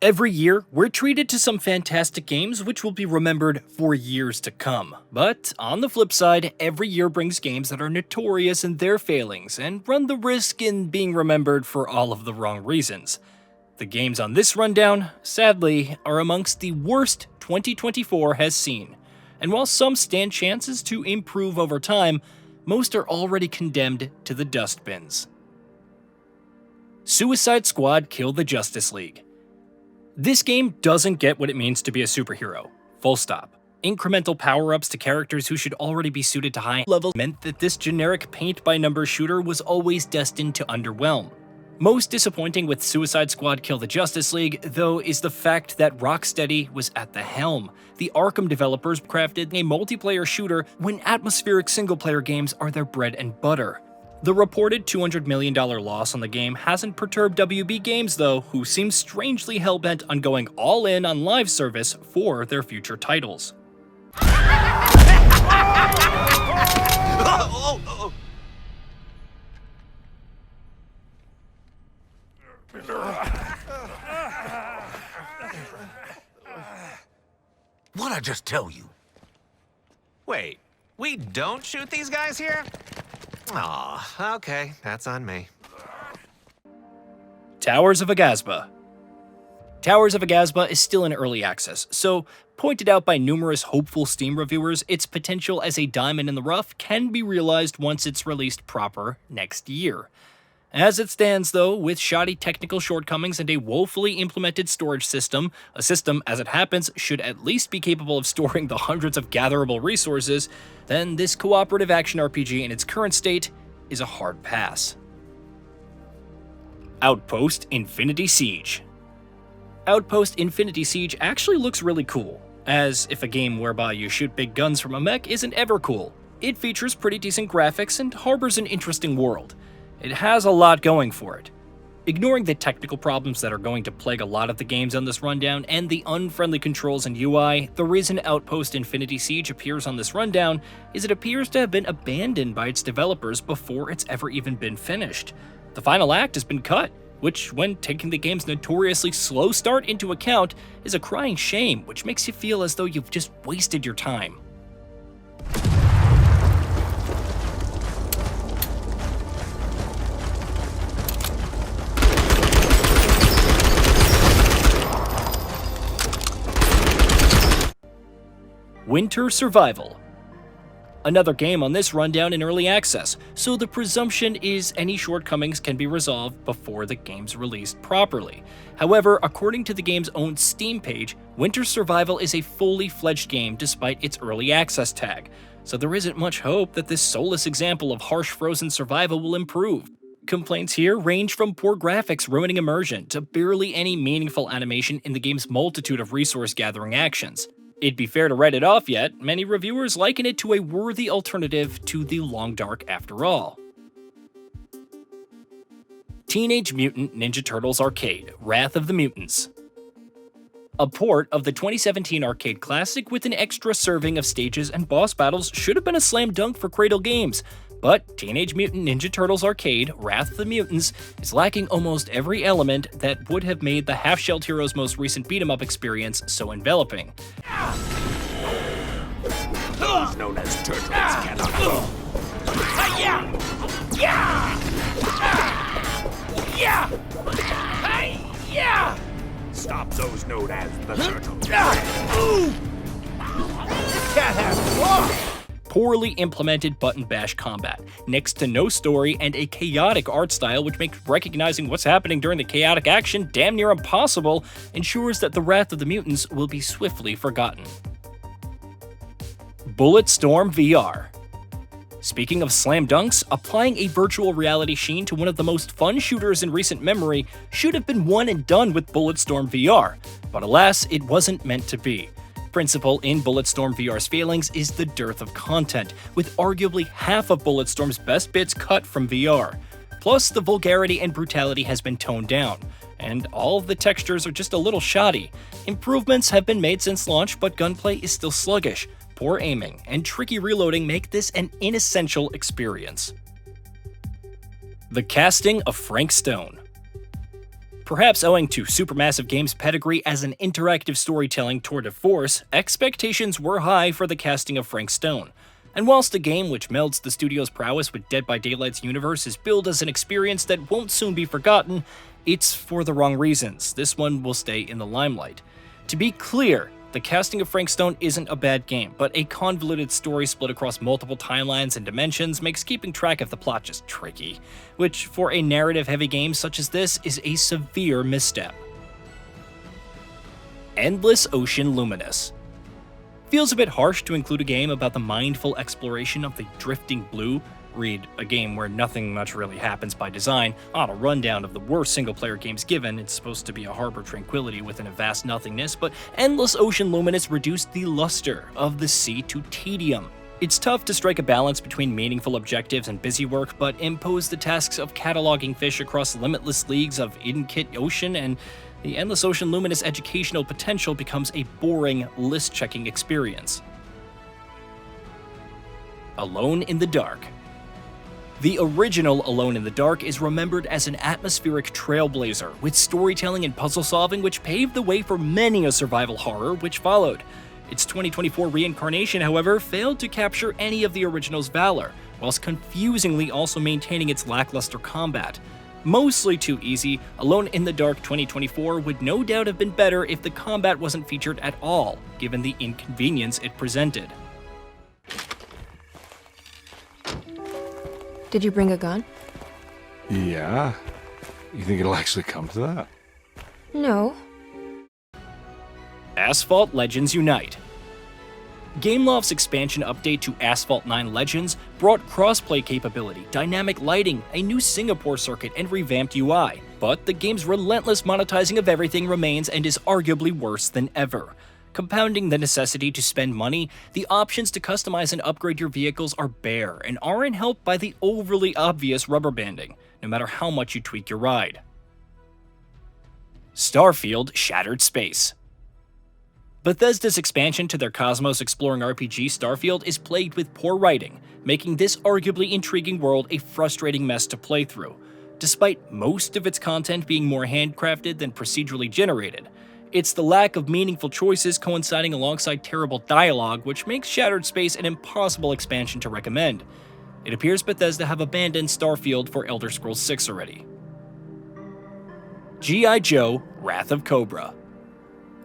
Every year, we're treated to some fantastic games which will be remembered for years to come. But on the flip side, every year brings games that are notorious in their failings and run the risk in being remembered for all of the wrong reasons. The games on this rundown, sadly, are amongst the worst 2024 has seen. And while some stand chances to improve over time, most are already condemned to the dustbins. Suicide Squad Kill the Justice League. This game doesn't get what it means to be a superhero. Full stop. Incremental power-ups to characters who should already be suited to high levels meant that this generic paint-by-numbers shooter was always destined to underwhelm. Most disappointing with Suicide Squad Kill the Justice League, though, is the fact that Rocksteady was at the helm. The Arkham developers crafted a multiplayer shooter when atmospheric single-player games are their bread and butter. The reported $200 million loss on the game hasn't perturbed WB Games though, who seem strangely hell-bent on going all in on live service for their future titles. What'd I just tell you? Wait, we don't shoot these guys here? Aw, okay, that's on me. Towers of Gasba. Towers of Gasba is still in early access, so pointed out by numerous hopeful Steam reviewers, its potential as a diamond in the rough can be realized once it's released proper next year. As it stands though, with shoddy technical shortcomings and a woefully implemented storage system, a system, as it happens, should at least be capable of storing the hundreds of gatherable resources, then this cooperative action RPG in its current state is a hard pass. Outpost Infinity Siege. Outpost Infinity Siege actually looks really cool, as if a game whereby you shoot big guns from a mech isn't ever cool. It features pretty decent graphics and harbors an interesting world. It has a lot going for it. Ignoring the technical problems that are going to plague a lot of the games on this rundown and the unfriendly controls and UI, the reason Outpost Infinity Siege appears on this rundown is it appears to have been abandoned by its developers before it's ever even been finished. The final act has been cut, which, when taking the game's notoriously slow start into account, is a crying shame, which makes you feel as though you've just wasted your time. Winter Survival. Another game on this rundown in early access, so the presumption is any shortcomings can be resolved before the game's released properly. However, according to the game's own Steam page, Winter Survival is a fully fledged game despite its early access tag, so there isn't much hope that this soulless example of harsh frozen survival will improve. Complaints here range from poor graphics ruining immersion to barely any meaningful animation in the game's multitude of resource gathering actions. It'd be fair to write it off yet, many reviewers liken it to a worthy alternative to The Long Dark after all. Teenage Mutant Ninja Turtles Arcade: Wrath of the Mutants. A port of the 2017 arcade classic with an extra serving of stages and boss battles should have been a slam dunk for Cradle Games, but Teenage Mutant Ninja Turtles Arcade: Wrath of the Mutants is lacking almost every element that would have made the Half-Shelled Heroes' most recent beat-em-up experience so enveloping. Those known as turtles cannot go. Stop those known as the turtles. Can't have more. Poorly implemented button bash combat, next to no story and a chaotic art style which makes recognizing what's happening during the chaotic action damn near impossible, ensures that the Wrath of the Mutants will be swiftly forgotten. Bulletstorm VR. Speaking of slam dunks, applying a virtual reality sheen to one of the most fun shooters in recent memory should have been one and done with Bulletstorm VR, but alas, it wasn't meant to be. Principle in Bulletstorm VR's failings is the dearth of content, with arguably half of Bulletstorm's best bits cut from VR. Plus, the vulgarity and brutality has been toned down, and all of the textures are just a little shoddy. Improvements have been made since launch, but gunplay is still sluggish. Poor aiming and tricky reloading make this an inessential experience. The casting of Frank Stone. Perhaps owing to Supermassive Games' pedigree as an interactive storytelling tour de force, expectations were high for the casting of Frank Stone. And whilst a game which melds the studio's prowess with Dead by Daylight's universe is billed as an experience that won't soon be forgotten, it's for the wrong reasons. This one will stay in the limelight. To be clear, the casting of Frank Stone isn't a bad game, but a convoluted story split across multiple timelines and dimensions makes keeping track of the plot just tricky, which for a narrative-heavy game such as this is a severe misstep. Endless Ocean Luminous. Feels a bit harsh to include a game about the mindful exploration of the drifting blue. Read a game where nothing much really happens by design. On a rundown of the worst single-player games given, it's supposed to be a harbor tranquility within a vast nothingness, but Endless Ocean Luminous reduced the luster of the sea to tedium. It's tough to strike a balance between meaningful objectives and busy work, but impose the tasks of cataloging fish across limitless leagues of in-kit ocean, and the Endless Ocean Luminous educational potential becomes a boring, list-checking experience. Alone in the Dark. The original Alone in the Dark is remembered as an atmospheric trailblazer, with storytelling and puzzle solving which paved the way for many a survival horror which followed. Its 2024 reincarnation, however, failed to capture any of the original's valor, whilst confusingly also maintaining its lackluster combat. Mostly too easy, Alone in the Dark 2024 would no doubt have been better if the combat wasn't featured at all, given the inconvenience it presented. Did you bring a gun? Yeah. You think it'll actually come to that? No. Asphalt Legends Unite. Gameloft's expansion update to Asphalt 9 Legends brought crossplay capability, dynamic lighting, a new Singapore circuit, and revamped UI. But the game's relentless monetizing of everything remains and is arguably worse than ever. Compounding the necessity to spend money, the options to customize and upgrade your vehicles are bare and aren't helped by the overly obvious rubber banding, no matter how much you tweak your ride. Starfield Shattered Space. Bethesda's expansion to their cosmos-exploring RPG Starfield is plagued with poor writing, making this arguably intriguing world a frustrating mess to play through. Despite most of its content being more handcrafted than procedurally generated, it's the lack of meaningful choices coinciding alongside terrible dialogue which makes Shattered Space an impossible expansion to recommend. It appears Bethesda have abandoned Starfield for Elder Scrolls 6 already. G.I. Joe Wrath of Cobra.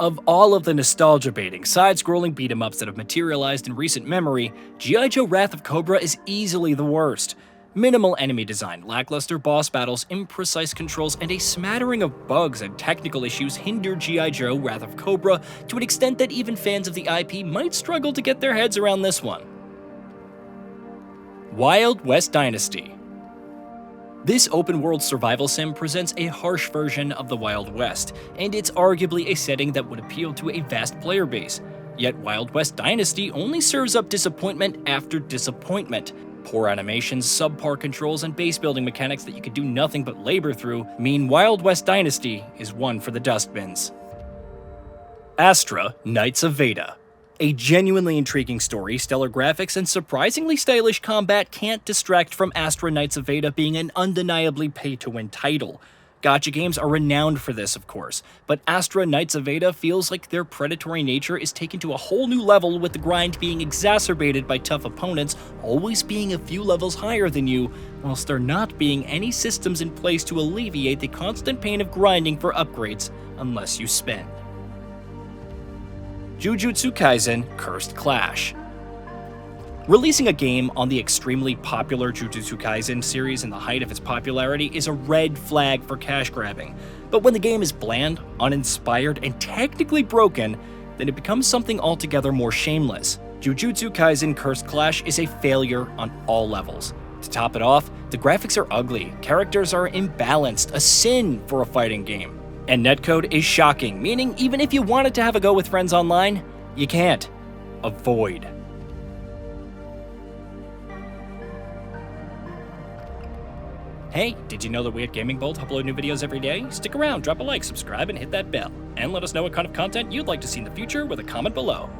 Of all of the nostalgia-baiting, side-scrolling beat-em-ups that have materialized in recent memory, G.I. Joe Wrath of Cobra is easily the worst. Minimal enemy design, lackluster boss battles, imprecise controls, and a smattering of bugs and technical issues hinder G.I. Joe Wrath of Cobra to an extent that even fans of the IP might struggle to get their heads around this one. Wild West Dynasty. This open-world survival sim presents a harsh version of the Wild West, and it's arguably a setting that would appeal to a vast player base. Yet Wild West Dynasty only serves up disappointment after disappointment. Poor animations, subpar controls, and base building mechanics that you could do nothing but labor through mean Wild West Dynasty is one for the dustbins. Astra Knights of V. A genuinely intriguing story, stellar graphics, and surprisingly stylish combat can't distract from Astra Knights of V being an undeniably pay-to-win title. Gacha games are renowned for this, of course, but Astra Knights of V feels like their predatory nature is taken to a whole new level, with the grind being exacerbated by tough opponents always being a few levels higher than you, whilst there not being any systems in place to alleviate the constant pain of grinding for upgrades unless you spend. Jujutsu Kaisen Cursed Clash. Releasing a game on the extremely popular Jujutsu Kaisen series in the height of its popularity is a red flag for cash grabbing, but when the game is bland, uninspired, and technically broken, then it becomes something altogether more shameless. Jujutsu Kaisen Cursed Clash is a failure on all levels. To top it off, the graphics are ugly, characters are imbalanced, a sin for a fighting game. And netcode is shocking, meaning even if you wanted to have a go with friends online, you can't. Avoid. Hey, did you know that we at Gaming Bolt upload new videos every day? Stick around, drop a like, subscribe, and hit that bell. And let us know what kind of content you'd like to see in the future with a comment below.